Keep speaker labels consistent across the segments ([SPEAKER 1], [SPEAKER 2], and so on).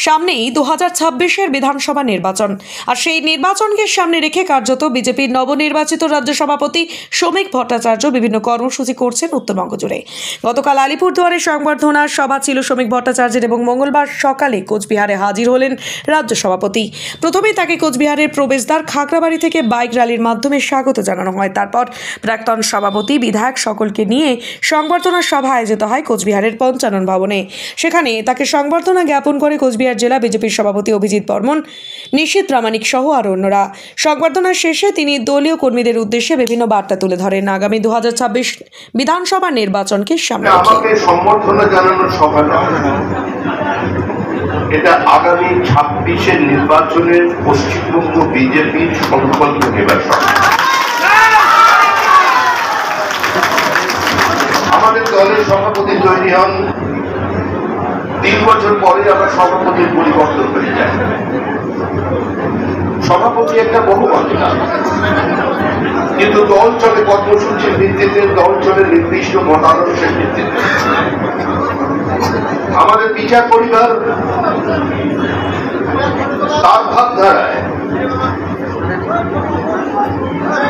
[SPEAKER 1] সামনেই 2026-এর বিধানসভা নির্বাচন, আর সেই নির্বাচনকে সামনে রেখে কার্যত বিজেপির নবনির্বাচিত রাজ্য সভাপতি শ্রমিক ভট্টাচার্য বিভিন্ন কর্মসূচি করছেন উত্তরবঙ্গ জুড়ে। গতকাল আলিপুরদুয়ারে সংবর্ধনা সভা ছিল শ্রমিক ভট্টাচার্যের এবং মঙ্গলবার সকালে কোচবিহারে হাজির হলেন রাজ্য সভাপতি। প্রথমে তাকে কোচবিহারের প্রবেশদ্বার খাগড়াবাড়ি থেকে বাইক র্যালির মাধ্যমে স্বাগত জানানো হয়। তারপর প্রাক্তন সভাপতি, বিধায়ক সকলকে নিয়ে সংবর্ধনা সভা আয়োজিত হয় কোচবিহারের পঞ্চানন ভবনে। সেখানে তাকে সংবর্ধনা জ্ঞাপন করে কোচবিহার জেলা বিজেপির সভাপতি অভিজিৎ বর্মন, নিশীথ প্রামাণিক সহ আর অন্যরা। সংবর্ধনার শেষে তিনি দলীয় কর্মীদের উদ্দেশ্যে বিভিন্ন বার্তা তুলে ধরেন আগামী 2026 বিধানসভা নির্বাচনকে সামনে রেখে।
[SPEAKER 2] সংবর্ধনা জানানোর সভা এটা আগামী 26-এর নির্বাচনের পশ্চিমবঙ্গ বিজেপির সংকল্প নেবার সভা। আমাদের দলের সভাপতি তৈরি হন, 3 বছর পরে আবার সভাপতির পরিবর্তন হয়ে যায়। সভাপতি একটা বহু মাত্রা, কিন্তু দল চলে কর্মসূচির ভিত্তিতে, দল চলে নির্দিষ্ট মতাদর্শের ভিত্তিতে। আমাদের বিচার পরিবার তার ভাবধারায়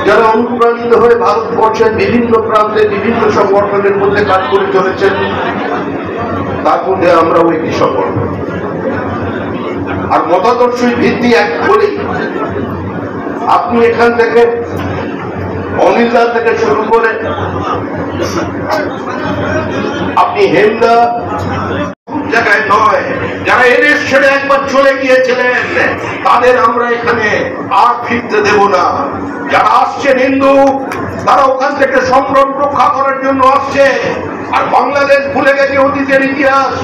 [SPEAKER 2] যারা অনুপ্রাণিত হয়ে ভারতবর্ষের বিভিন্ন প্রান্তে বিভিন্ন সংগঠনের মধ্যে কাজ করে চলেছেন, তার মধ্যে আমরাও একটি সংগঠন। আর মতাদর্শের ভিত্তি এক বলেই আপনি এখান থেকে অনিলদা থেকে শুরু করে আপনি হেমদা জায়গায় নয়, যারা এদেশ ছেড়ে একবার চলে গিয়েছিলেন তাদের আমরা এখানে আর ফিরতে দেব না। যারা আসছেন হিন্দু, তারা ওখান থেকে সম্ভ্রম রক্ষা করার জন্য আসছে। আর বাংলাদেশ ভুলে গেছে অতীতের ইতিহাস।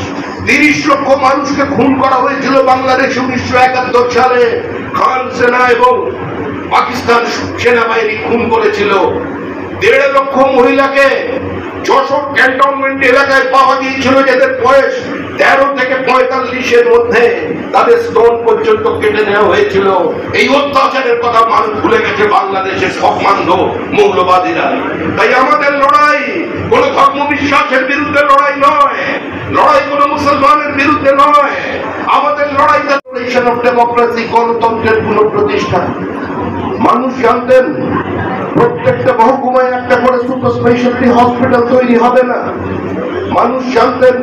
[SPEAKER 2] 30 লক্ষ মানুষকে খুন করা হয়েছিল বাংলাদেশে 1971 সালে। খান সেনা এবং পাকিস্তান সেনাবাহিনী খুন করেছিল। 1.5 লক্ষ মহিলাকে যশোর ক্যান্টনমেন্ট এলাকায় পাওয়া গিয়েছিল, যাদের বয়স 13 থেকে 45-এর মধ্যে, তাদের স্তন পর্যন্ত কেটে নেওয়া হয়েছিল। এই অত্যাচারের কথা মানুষ ভুলে গেছে বাংলাদেশের সম্মান্য মৌলবাদীরা। তাই আমাদের লড়াই কোন ধর্ম বিশ্বাসের বিরুদ্ধে লড়াই নয়, লড়াই কোন মুসলমানের বিরুদ্ধে নয়। আমাদের লড়াই অফ ডেমোক্রেসি, গণতন্ত্রের পুনঃপ্রতিষ্ঠা। মানুষ জানতেন প্রত্যেকটা মহকুমায় একটা করে সুপার স্পেশালিটি হসপিটাল তৈরি হবে না। মানুষ জানতেন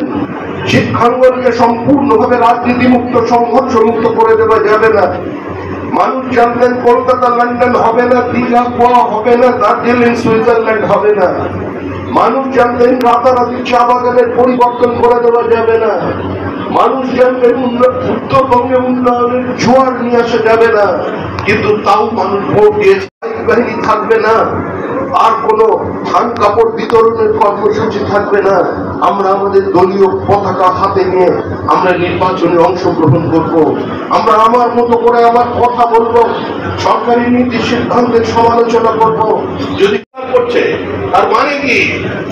[SPEAKER 2] শিক্ষাঙ্গনকে সম্পূর্ণভাবে রাজনীতি মুক্ত, সংঘর্ষ মুক্ত করে দেওয়া যাবে না। মানুষ জানতেন কলকাতা লন্ডন হবে না, দীঘা গোয়া হবে না, দার্জিলিং সুইজারল্যান্ড হবে না। মানুষ জানতেন রাতারাতি চা বাগানের পরিবর্তন করে দেওয়া যাবে না। মানুষ জানতেন উত্তরবঙ্গে উন্নয়নের জোয়ার নিয়ে আসা যাবে না। কিন্তু তাও মানুষ ভোট দিয়েছে। বাহিনী থাকবে না, আর কোন ধান কাপড় বিতরণের কর্মসূচি থাকবে না। আমরা আমাদের দলীয় পতাকা হাতে নিয়ে আমরা নির্বাচনে অংশগ্রহণ করব। আমরা আমার মতো করে আমার কথা বলবো, সরকারি নীতি সিদ্ধান্তের সমালোচনা করব। যদি করছে তার মানে কি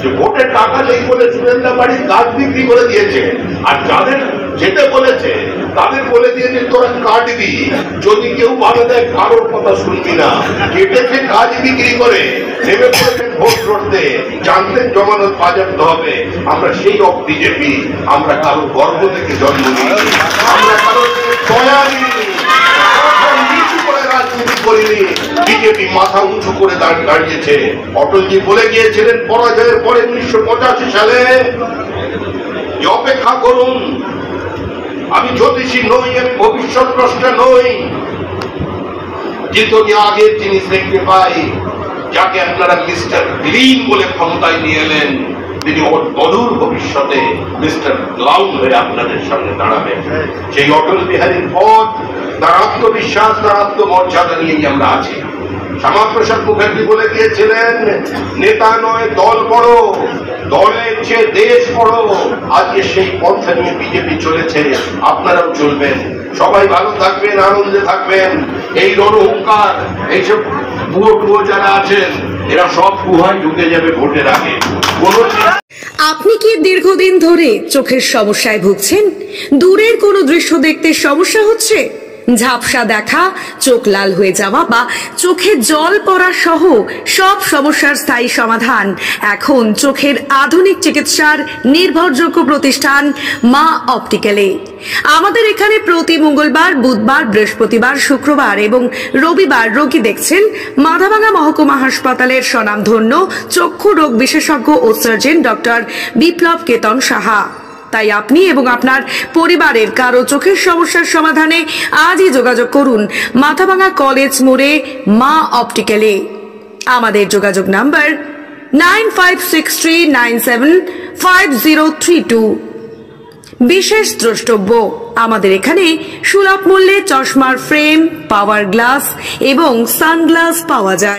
[SPEAKER 2] যে ভোটের টাকা নেই বলে সুরেন্দ্র বাড়ির গাছ বিক্রি করে দিয়েছে, আর যাদের যেতে বলেছে তাদের বলে দিয়েছে তোরা কাটবি, যদি কেউ ভাবে দেয় কারোর কথা শুনবি না। কেটেছে গাছ বিক্রি করে, নেমে পড়েছেন ভোট লড়তে, জানতেন জমানত বাজেয়াপ্ত হবে। আমরা সেই অফ বিজেপি, আমরা কারোর গর্ব থেকে জন্ম নিই, আমরা কারোর দয়া নিই, নিচু করে রাজনীতি করিনি। বিজেপি মাথা উঁচু করে দাঁড়িয়েছে। অটলজি বলে গিয়েছিলেন পরাজয়ের পরে 1985 সালে, অপেক্ষা করুন, আমি জ্যোতিষী নই, আমি ভবিষ্যৎ দ্রষ্টা নই, কিন্তু আগের জিনিস দেখতে পাই। যাকে আপনারা মিস্টার গ্রিন বলে ক্ষমতায় নিয়ে এলেন, তিনি অদূর ভবিষ্যতে মিস্টার ক্লাউড হয়ে আপনাদের সামনে দাঁড়াবেন। সেই অটল বিহারীর পথ, তার আত্মবিশ্বাস, তার আত্মমর্যাদা নিয়েই আমরা আছি। শ্যামাপ্রসাদ মুখার্জি বলে গিয়েছিলেন, নেতা নয় দল বড়, দলের চেয়ে দেশ বড়। আজকে সেই পন্থা নিয়ে বিজেপি চলেছে, আপনারাও চলবেন। সবাই ভালো থাকবেন, আনন্দে থাকবেন। এই রণহুঙ্কার, এইসব ভুয়ো যারা আছেন, এরা সব গুহায় ঢুকে যাবে ভোটের আগে।
[SPEAKER 1] আপনি কি দীর্ঘদিন ধরে চোখের সমস্যায় ভুগছেন? দূরের কোনো দৃশ্য দেখতে সমস্যা হচ্ছে? ঝাপসা দেখা, চোখ লাল হয়ে যাওয়া বা চোখে জল পড়া সহ সব সমস্যার স্থায়ী সমাধান এখন চোখের আধুনিক চিকিৎসার নির্ভরযোগ্য প্রতিষ্ঠান মা অপটিক্যালে। আমাদের এখানে প্রতি মঙ্গলবার, বুধবার, বৃহস্পতিবার, শুক্রবার এবং রবিবার রোগী দেখছেন মাথাভাঙা মহকুমা হাসপাতালের স্বনামধন্য চক্ষু রোগ বিশেষজ্ঞ ও সার্জন ডক্টর বিপ্লব কেতন সাহা। তাই আপনি এবং আপনার পরিবারের কারো চোখের সমস্যার সমাধানে আজই যোগাযোগ করুন মাথাভাঙা কলেজ মোড়ে মা অপটিক্যালে। আমাদের যোগাযোগ নাম্বার 9563975032। বিশেষ দ্রষ্টব্য, আমাদের এখানে সুলভ মূল্যে চশমার ফ্রেম, পাওয়ার গ্লাস এবং সানগ্লাস পাওয়া যায়।